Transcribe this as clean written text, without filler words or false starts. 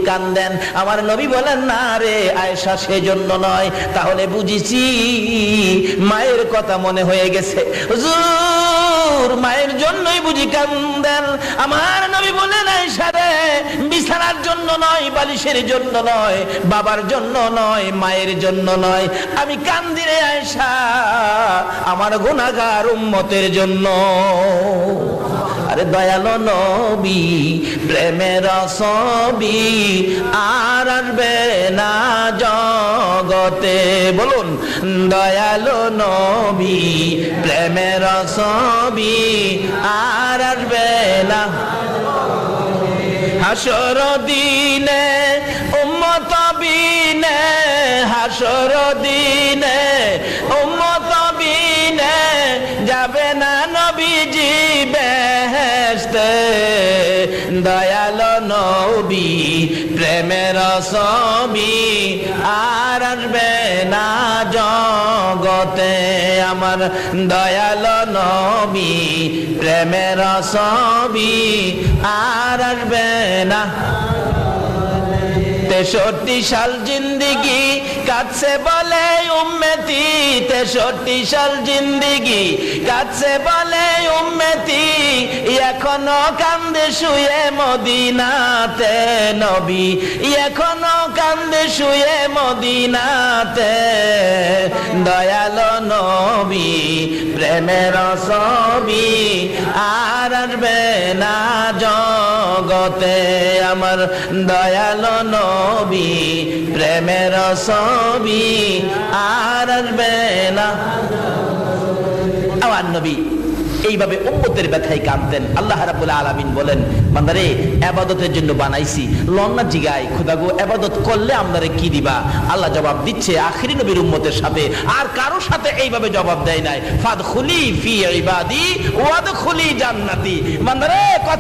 কান্দেন। আমার নবী বলেন, না রে আয়েশা, সেজন্য নয়। তাহলে বুঝেছি মায়ের কথা মনে হয়ে গেছে। হুজুর মায়ের জন্যই বুঝি কান্দেন। আমার নবী বলেন, আয়েশা রে, বিছানার জন্য নয়, বালিশের জন্য নয়, বাবার জন্য নয়, মায়ের জন্য নয়, আমি কান্দি রে আয়েশা আমার গুনাহগার উম্মতের জন্য। আরে দয়ালো নবী, প্রেমের ছবি আর আসবে না জগতে। বলুন, দয়ালো নবী, প্রেমের ছবি আর আসবে না। হাসর দিনে উম্মত বিনে, হাসর দিনে উম্মত বিনে যাবে না নবীজি বেহেশতে। দয়ালো নবী, প্রেমের ছবি আর আসবে না জগতে। আমার দয়ালো নবী, প্রেমের ছবি আর আসবে না। 63 সাল জিন্দিগি কাটছে বলে উম্মতি, 63 সাল জিন্দিগি কাটছে বলে উম্মতি, এখনো কান্দে শুয়ে মদিনাতে নবী, এখনো কান্দে শুয়ে মদিনাতে। দয়ালো নবী, প্রেমের ছবি আর আসবে না জগতে। আমার দয়ালো নবী, প্রেমের ছবি আর আসবে না। আমার নবী এইভাবে উম্মতের ব্যথায় কাঁদতেন। আল্লাহ রাব্বুল আলামিন বলেন, বান্দারে ইবাদতের জন্য বানাইছি, লন্না জিগায় খোদা গো ইবাদত করলে আমরারে কি দিবা? আল্লাহ জবাব দিচ্ছে আখিরি নবীর উম্মতের সাথে, আর কারো সাথে এইভাবে জবাব দেয় নাই। ফাদখুলি ফি ইবাদি ওয়াদখুলি জান্নাতি। বান্দারে